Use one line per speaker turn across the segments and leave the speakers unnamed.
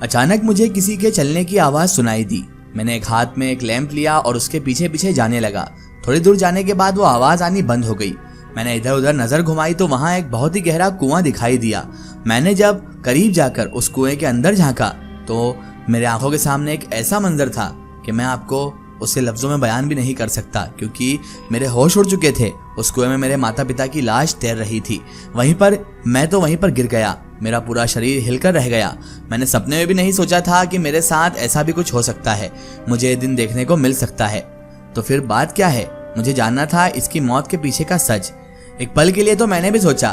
अचानक मुझे किसी के चलने की आवाज सुनाई दी। मैंने एक हाथ में एक लैंप लिया और उसके पीछे पीछे जाने लगा। थोड़ी दूर जाने के बाद वो आवाज आनी बंद हो गई। मैंने इधर उधर नजर घुमाई तो वहां एक बहुत ही गहरा कुआं दिखाई दिया। मैंने जब करीब जाकर उस कुएं के अंदर झांका तो मेरे आंखों के सामने एक ऐसा मंजर था कि मैं आपको उसे लफ्जों में बयान भी नहीं कर सकता, क्योंकि मेरे होश उड़ चुके थे। उस कुएं में मेरे माता पिता की लाश तैर रही थी। वहीं पर गिर गया। मेरा पूरा शरीर हिलकर रह गया। मैंने सपने में भी नहीं सोचा था कि मेरे साथ ऐसा भी कुछ हो सकता है, मुझे ये दिन देखने को मिल सकता है। तो फिर बात क्या है? मुझे जानना था इसकी मौत के पीछे का सच। एक पल के लिए तो मैंने भी सोचा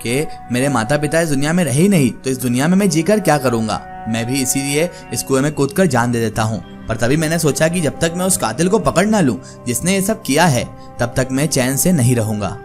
कि मेरे माता पिता इस दुनिया में रहे ही नहीं तो इस दुनिया में मैं जीकर क्या करूंगा। मैं भी इसीलिए इस कुएं में कूदकर जान दे देता हूँ। पर तभी मैंने सोचा कि जब तक मैं उस कातिल को पकड़ ना लूं जिसने ये सब किया है, तब तक मैं चैन से नहीं रहूंगा।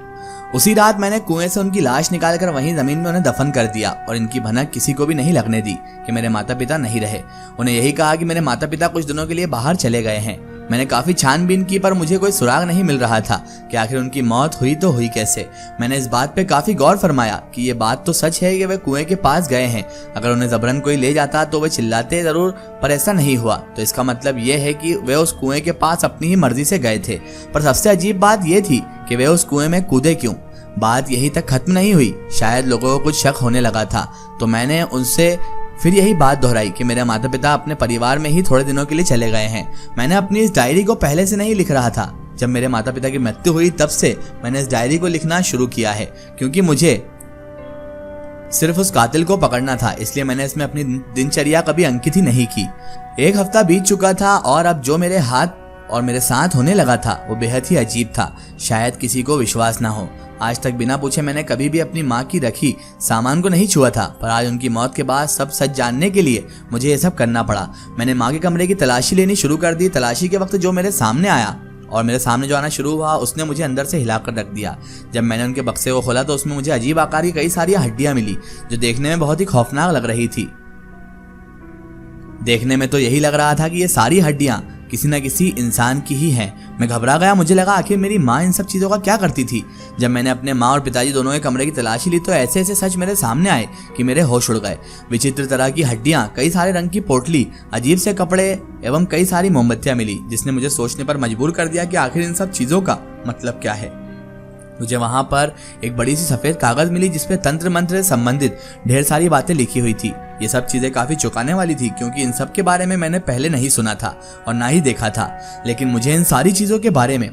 उसी रात मैंने कुएं से उनकी लाश निकालकर वहीं जमीन में उन्हें दफन कर दिया और इनकी भनक किसी को भी नहीं लगने दी कि मेरे माता पिता नहीं रहे। उन्हें यही कहा कि मेरे माता पिता कुछ दिनों के लिए बाहर चले गए हैं। मैंने काफी छानबीन की पर मुझे कोई सुराग नहीं मिल रहा था कि आखिर उनकी मौत हुई तो हुई कैसे। मैंने इस बात पे काफी गौर फरमाया कि ये बात तो सच है कि वे कुएं के पास गए हैं। अगर उन्हें जबरन कोई ले जाता तो वे चिल्लाते जरूर, पर ऐसा नहीं हुआ। तो इसका मतलब ये है कि वे उस कुएं के पास अपनी ही मर्जी से गए थे। पर सबसे अजीब बात यह थी कि वे उस कुएं में कूदे क्यों। बात यही तक खत्म नहीं हुई। शायद लोगों को कुछ शक होने लगा था, तो मैंने उनसे फिर यही बात दोहराई कि मेरे माता पिता अपने परिवार में ही थोड़े दिनों के लिए चले गए हैं। मैंने अपनी इस डायरी को पहले से नहीं लिख रहा था। जब मेरे माता पिता की मृत्यु हुई तब से मैंने इस डायरी को लिखना शुरू किया है, क्योंकि मुझे सिर्फ उस कातिल को पकड़ना था। इसलिए मैंने इसमें अपनी दिनचर्या कभी अंकित ही नहीं की। एक हफ्ता बीत चुका था और अब जो मेरे हाथ और मेरे साथ होने लगा था वो बेहद ही अजीब था। शायद किसी को विश्वास ना हो, आज तक बिना पूछे मैंने कभी भी अपनी माँ की रखी सामान को नहीं छुआ था, पर आज उनकी मौत के बाद सब सच जानने के लिए मुझे ये सब करना पड़ा। मैंने माँ के कमरे की तलाशी लेनी शुरू कर दी। तलाशी के वक्त जो मेरे सामने आया और मेरे सामने जो आना शुरू हुआ उसने मुझे अंदर से हिलाकर रख दिया। जब मैंने उनके बक्से को खोला तो उसमें मुझे अजीब आकार की कई सारी हड्डियां मिली जो देखने में बहुत ही खौफनाक लग रही थी। देखने में तो यही लग रहा था कि ये सारी हड्डियां किसी न किसी इंसान की ही हैं। मैं घबरा गया। मुझे लगा आखिर मेरी माँ इन सब चीज़ों का क्या करती थी। जब मैंने अपने माँ और पिताजी दोनों के कमरे की तलाशी ली तो ऐसे ऐसे सच मेरे सामने आए कि मेरे होश उड़ गए। विचित्र तरह की हड्डियां, कई सारे रंग की पोटली, अजीब से कपड़े एवं कई सारी मोमबत्तियां मिली, जिसने मुझे सोचने पर मजबूर कर दिया कि आखिर इन सब चीज़ों का मतलब क्या है। मुझे वहां पर एक बड़ी सी सफेद कागज मिली जिसपे तंत्र मंत्र से संबंधित ढेर सारी बातें लिखी हुई थी। ये सब चीजें काफी चौंकाने वाली थी, क्योंकि इन सब के बारे में मैंने पहले नहीं सुना था और ना ही देखा था। लेकिन मुझे इन सारी चीजों के बारे में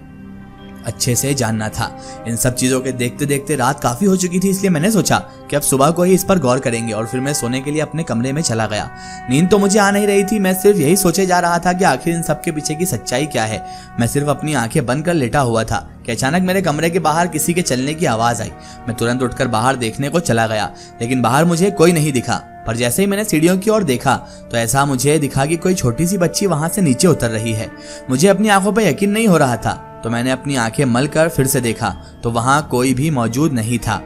अच्छे से जानना था। इन सब चीजों के देखते देखते रात काफी हो चुकी थी, इसलिए मैंने सोचा कि अब सुबह को ही इस पर गौर करेंगे। और फिर मैं सोने के लिए अपने कमरे में चला गया। नींद तो मुझे आ नहीं रही थी। मैं सिर्फ यही सोचे जा रहा था कि आखिर इन सब के पीछे की सच्चाई क्या है। मैं सिर्फ अपनी आंखें बंद कर लेटा हुआ था कि अचानक मेरे कमरे के बाहर किसी के चलने की आवाज आई। मैं तुरंत उठकर बाहर देखने को चला गया, लेकिन बाहर मुझे कोई नहीं दिखा। पर जैसे ही मैंने सीढ़ियों की ओर देखा तो ऐसा मुझे दिखा कि कोई छोटी सी बच्ची वहां से नीचे उतर रही है। मुझे अपनी आंखों पर यकीन नहीं हो रहा था, तो मैंने अपनी आंखें मल कर फिर से देखा तो वहां कोई भी मौजूद नहीं था।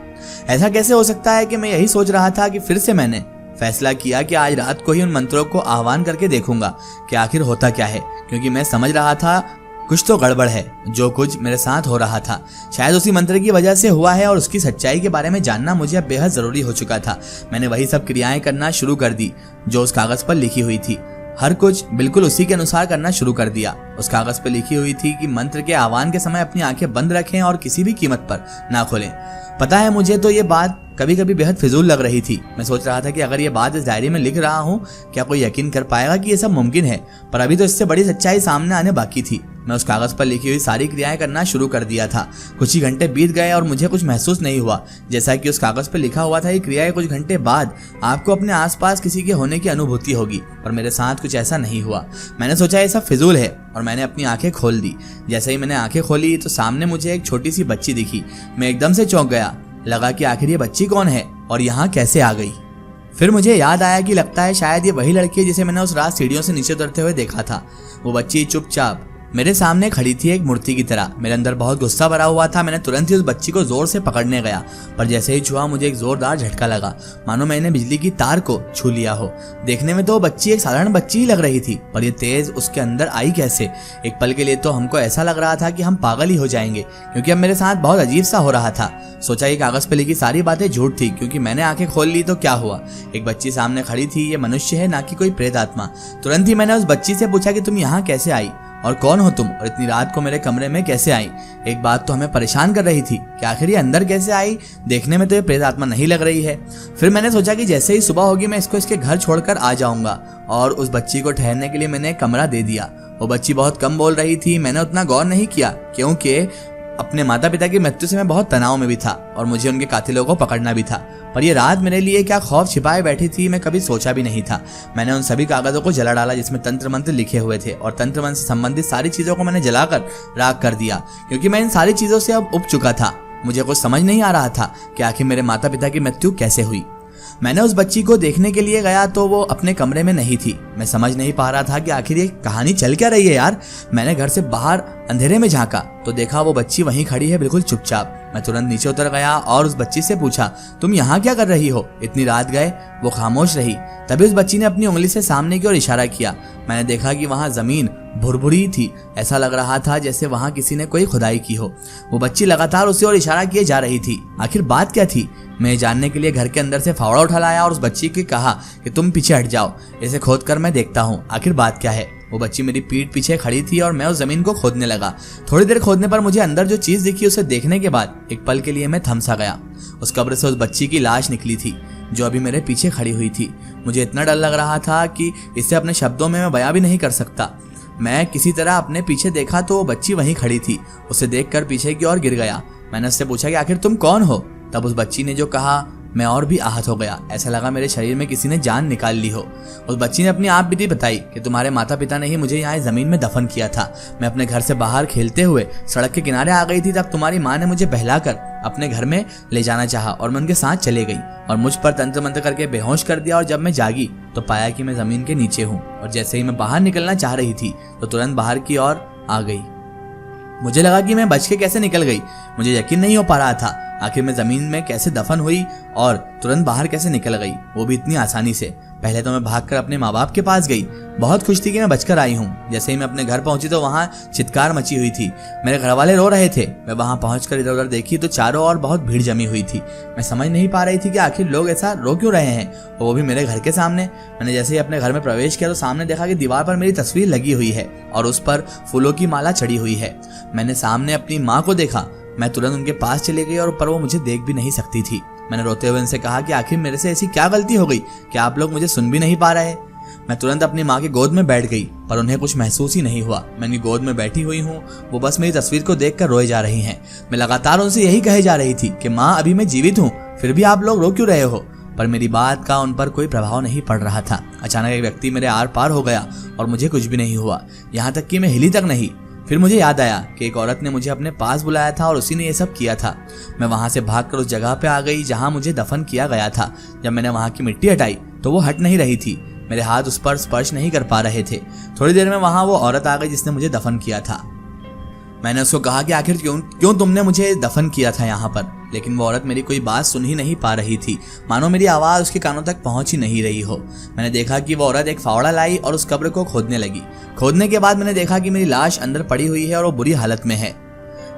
ऐसा कैसे हो सकता है कि मैं यही सोच रहा था कि फिर से मैंने फैसला किया कि आज रात को ही उन मंत्रों को आह्वान करके देखूंगा कि आखिर होता क्या है, क्योंकि मैं समझ रहा था कुछ तो गड़बड़ है जो कुछ मेरे साथ हो रहा था। शायद उसी मंत्र की वजह से हुआ है और उसकी सच्चाई के बारे में जानना मुझे अब बेहद जरूरी हो चुका था। मैंने वही सब क्रियाएं करना शुरू कर दी जो उस कागज पर लिखी हुई थी। हर कुछ बिल्कुल उसी के अनुसार करना शुरू कर दिया। उस कागज पर लिखी हुई थी कि मंत्र के आह्वान के समय अपनी आंखें बंद रखें और किसी भी कीमत पर ना खोलें। पता है, मुझे तो ये बात कभी कभी बेहद फिजूल लग रही थी। मैं सोच रहा था कि अगर ये बात इस डायरी में लिख रहा हूँ, क्या कोई यकीन कर पाएगा कि ये सब मुमकिन है। पर अभी तो इससे बड़ी सच्चाई सामने आने बाकी थी। मैं उस कागज पर लिखी हुई सारी क्रियाएं करना शुरू कर दिया था। कुछ ही घंटे बीत गए और मुझे कुछ महसूस नहीं हुआ। जैसा कि उस कागज पर लिखा हुआ था, ये क्रियाएं कुछ घंटे बाद आपको अपने आसपास किसी के होने की अनुभूति होगी, पर मेरे साथ कुछ ऐसा नहीं हुआ। मैंने सोचा ये सब फिजूल है और मैंने अपनी आंखें खोल दी। जैसे ही मैंने आंखें खोली तो सामने मुझे एक छोटी सी बच्ची दिखी। मैं एकदम से चौंक गया। लगा कि आखिर ये बच्ची कौन है और यहाँ कैसे आ गई। फिर मुझे याद आया कि लगता है शायद ये वही लड़की है जिसे मैंने उस रात सीढ़ियों से नीचे उतरते हुए देखा था। वो बच्ची चुपचाप मेरे सामने खड़ी थी एक मूर्ति की तरह। मेरे अंदर बहुत गुस्सा भरा हुआ था। मैंने तुरंत ही उस बच्ची को जोर से पकड़ने गया, पर जैसे ही छुआ मुझे एक जोरदार झटका लगा, मानो मैंने बिजली की तार को छू लिया हो। देखने में तो वो बच्ची एक साधारण बच्ची ही लग रही थी, पर ये तेज उसके अंदर आई कैसे? एक पल के लिए तो हमको ऐसा लग रहा था कि हम पागल ही हो जाएंगे, क्योंकि अब मेरे साथ बहुत अजीब सा हो रहा था। सोचा ये कागज पे लिखी सारी बातें झूठ थी, क्योंकि मैंने आंखें खोल ली तो क्या हुआ, एक बच्ची सामने खड़ी थी। ये मनुष्य है, ना कि कोई प्रेत आत्मा। तुरंत ही मैंने उस बच्ची से पूछा कि तुम यहाँ कैसे आई और कौन हो तुम, और इतनी रात को मेरे कमरे में कैसे आई? एक बात तो हमें परेशान कर रही थी कि आखिर ये अंदर कैसे आई। देखने में तो ये प्रेत आत्मा नहीं लग रही है। फिर मैंने सोचा कि जैसे ही सुबह होगी मैं इसके घर छोड़कर आ जाऊंगा, और उस बच्ची को ठहरने के लिए मैंने एक कमरा दे दिया। वो बच्ची बहुत कम बोल रही थी। मैंने उतना गौर नहीं किया, क्योंकि अपने माता पिता की मृत्यु से मैं बहुत तनाव में भी था और मुझे उनके कातिलों को पकड़ना भी था। पर यह रात मेरे लिए क्या खौफ छिपाए बैठी थी, मैं कभी सोचा भी नहीं था। मैंने उन सभी कागजों को जला डाला जिसमें तंत्र मंत्र लिखे हुए थे, और तंत्र मंत्र से संबंधित सारी चीजों को मैंने जलाकर राख कर दिया, क्योंकि मैं इन सारी चीजों से अब उब चुका था। मुझे कुछ समझ नहीं आ रहा था कि आखिर मेरे माता पिता की मृत्यु कैसे हुई। मैंने उस बच्ची को देखने के लिए गया तो वो अपने कमरे में नहीं थी। मैं समझ नहीं पा रहा था कि आखिर ये कहानी चल क्या रही है यार। मैंने घर से बाहर अंधेरे में झांका तो देखा वो बच्ची वहीं खड़ी है, बिल्कुल चुपचाप। मैं तुरंत नीचे उतर गया और उस बच्ची से पूछा, तुम यहाँ क्या कर रही हो? इतनी रात गए। वो खामोश रही। तभी उस बच्ची ने अपनी उंगली से सामने की ओर इशारा किया। मैंने देखा कि वहां जमीन भुरभुरी थी। ऐसा लग रहा था जैसे वहां किसी ने कोई खुदाई की हो। वो बच्ची लगातार उसी ओर इशारा किए जा रही थी। आखिर बात क्या थी? मैं जानने के लिए घर के अंदर से फावड़ा उठा लाया और उस बच्ची को कहा कि तुम पीछे हट जाओ, इसे खोद कर मैं देखता हूँ आखिर बात क्या है। वो बच्ची मेरी पीठ पीछे खड़ी थी और मैं उस जमीन को खोदने लगा। थोड़ी देर खोदने पर मुझे अंदर जो चीज दिखी उसे देखने के बाद एक पल के लिए मैं थम सा गया। उस कब्र से उस बच्ची की लाश निकली थी, जो अभी मेरे पीछे खड़ी हुई थी। मुझे इतना डर लग रहा था कि इसे अपने शब्दों में मैं बयां भी नहीं कर सकता। मैं किसी तरह अपने पीछे देखा तो वो बच्ची वहीं खड़ी थी। उसे देखकर पीछे की ओर गिर गया। मैंने उससे पूछा कि आखिर तुम कौन हो? तब उस बच्ची ने जो कहा, मैं और भी आहत हो गया। ऐसा लगा मेरे शरीर में किसी ने जान निकाल ली हो। उस बच्ची ने अपनी आप बीती बताई कि तुम्हारे माता पिता ने ही मुझे यहाँ जमीन में दफन किया था। मैं अपने घर से बाहर खेलते हुए सड़क के किनारे आ गई थी, तब तुम्हारी माँ ने मुझे बहलाकर अपने घर में ले जाना चाहा और मैं उनके साथ चले गई और मुझ पर तंत्र मंत्र करके बेहोश कर दिया। और जब मैं जागी तो पाया कि मैं जमीन के नीचे हूँ, और जैसे ही मैं बाहर निकलना चाह रही थी तो तुरंत बाहर की ओर आ गई। मुझे लगा कि मैं बच के कैसे निकल गई। मुझे यकीन नहीं हो पा रहा था आखिर मैं जमीन में कैसे दफन हुई और तुरंत बाहर कैसे निकल गई, वो भी इतनी आसानी से। पहले तो मैं भागकर अपने माँ बाप के पास गई। बहुत खुश थी कि मैं बचकर आई हूँ। जैसे ही मैं अपने घर पहुंची तो वहाँ चित्कार मची हुई थी। मेरे घर वाले रो रहे थे। मैं वहाँ पहुंचकर इधर उधर देखी तो चारों ओर बहुत भीड़ जमी हुई थी। मैं समझ नहीं पा रही थी कि आखिर लोग ऐसा रो क्यों रहे हैं, और वो भी मेरे घर के सामने। मैंने जैसे ही अपने घर में प्रवेश किया तो सामने देखा कि दीवार पर मेरी तस्वीर लगी हुई है और उस पर फूलों की माला चढ़ी हुई है। मैंने सामने अपनी माँ को देखा। मैं तुरंत उनके पास चली गई और पर वो मुझे देख भी नहीं सकती थी। मैंने रोते हुए उनसे कहा कि आखिर मेरे से ऐसी क्या गलती हो गई कि आप लोग मुझे सुन भी नहीं पा रहे। मैं तुरंत अपनी माँ की गोद में बैठ गई, पर उन्हें कुछ महसूस ही नहीं हुआ। मैं उनकी गोद में बैठी हुई हूँ, वो बस मेरी तस्वीर को देखकर रोए जा रही हैं। मैं लगातार उनसे यही कहे जा रही थी कि माँ अभी मैं जीवित हूँ, फिर भी आप लोग रो क्यों रहे हो? पर मेरी बात का उन पर कोई प्रभाव नहीं पड़ रहा था। अचानक एक व्यक्ति मेरे आर पार हो गया और मुझे कुछ भी नहीं हुआ, यहाँ तक कि मैं हिली तक नहीं। फिर मुझे याद आया कि एक औरत ने मुझे अपने पास बुलाया था और उसी ने ये सब किया था। मैं वहां से भागकर उस जगह पे आ गई जहां मुझे दफन किया गया था। जब मैंने वहां की मिट्टी हटाई तो वो हट नहीं रही थी। मेरे हाथ उस पर स्पर्श नहीं कर पा रहे थे। थोड़ी देर में वहां वो औरत आ गई जिसने मुझे दफन किया था। मैंने उसको कहा कि आखिर क्यों तुमने मुझे दफन किया था यहाँ पर, लेकिन वो औरत मेरी कोई बात सुन ही नहीं पा रही थी, मानो मेरी आवाज़ उसके कानों तक पहुंच ही नहीं रही हो। मैंने देखा कि वो औरत एक फावड़ा लाई और उस कब्र को खोदने लगी। खोदने के बाद मैंने देखा कि मेरी लाश अंदर पड़ी हुई है और वो बुरी हालत में है।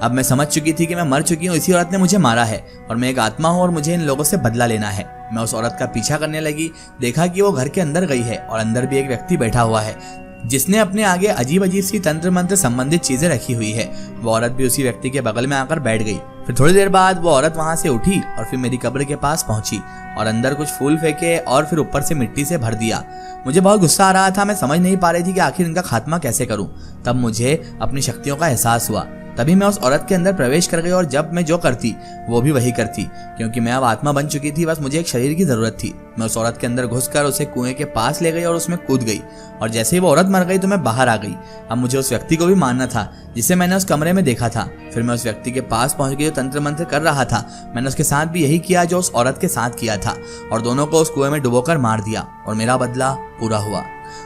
अब मैं समझ चुकी थी कि मैं मर चुकी हूँ, इसी औरत ने मुझे मारा है और मैं एक आत्मा हूँ और मुझे इन लोगों से बदला लेना है। मैं उस औरत का पीछा करने लगी। देखा कि वो घर के अंदर गई है और अंदर भी एक व्यक्ति बैठा हुआ है जिसने अपने आगे अजीब अजीब सी तंत्र मंत्र संबंधित चीजें रखी हुई है। वो औरत भी उसी व्यक्ति के बगल में आकर बैठ गई। फिर थोड़ी देर बाद वो औरत वहां से उठी और फिर मेरी कब्र के पास पहुंची और अंदर कुछ फूल फेंके और फिर ऊपर से मिट्टी से भर दिया। मुझे बहुत गुस्सा आ रहा था। मैं समझ नहीं पा रही थी कि आखिर इनका खात्मा कैसे करूं। तब मुझे अपनी शक्तियों का एहसास हुआ। तभी मैं उस औरत के अंदर प्रवेश कर गई और जब मैं जो करती वो भी वही करती, क्योंकि मैं अब आत्मा बन चुकी थी। बस मुझे एक शरीर की जरूरत थी। मैं उस औरत के अंदर घुसकर उसे कुएं के पास ले गई और उसमें कूद गई, और जैसे ही वो औरत मर गई तो मैं बाहर आ गई। अब मुझे उस व्यक्ति को भी मारना था जिसे मैंने उस कमरे में देखा था। फिर मैं उस व्यक्ति के पास पहुंच गई जो तंत्र मंत्र कर रहा था। मैंने उसके साथ भी यही किया जो उस औरत के साथ किया था, और दोनों को उस कुएं में डुबोकर मार दिया, और मेरा बदला पूरा हुआ।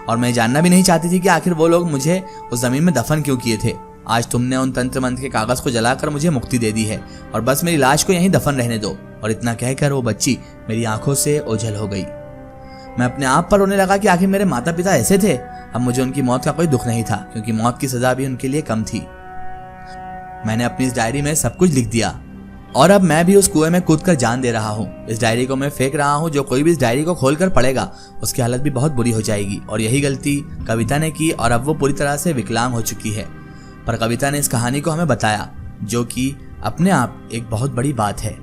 और मैं जानना भी नहीं चाहती थी कि आखिर वो लोग मुझे उस जमीन में दफन क्यों किए थे। आज तुमने उन तंत्र मंत्र के कागज को जलाकर मुझे मुक्ति दे दी है, और बस मेरी लाश को यहीं दफन रहने दो। और इतना कहकर वो बच्ची मेरी आंखों से ओझल हो गई। मैं अपने आप पर रोने लगा कि आखिर मेरे माता पिता ऐसे थे। अब मुझे उनकी मौत का कोई दुख नहीं था, क्योंकि मौत की सजा भी उनके लिए कम थी। मैंने अपनी इस डायरी में सब कुछ लिख दिया, और अब मैं भी उस कुएं में कूदकर जान दे रहा हूँ। इस डायरी को मैं फेंक रहा हूँ। जो कोई भी इस डायरी को खोलकर पढ़ेगा उसकी हालत भी बहुत बुरी हो जाएगी। और यही गलती कविता ने की, और अब वो पूरी तरह से विकलांग हो चुकी है। पर कविता ने इस कहानी को हमें बताया, जो कि अपने आप एक बहुत बड़ी बात है।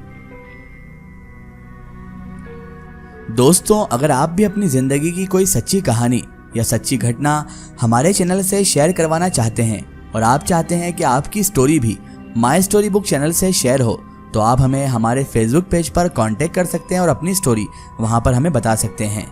दोस्तों, अगर आप भी अपनी जिंदगी की कोई सच्ची कहानी या सच्ची घटना हमारे चैनल से शेयर करवाना चाहते हैं, और आप चाहते हैं कि आपकी स्टोरी भी माई स्टोरी बुक चैनल से शेयर हो, तो आप हमें हमारे फेसबुक पेज पर कांटेक्ट कर सकते हैं और अपनी स्टोरी वहां पर हमें बता सकते हैं।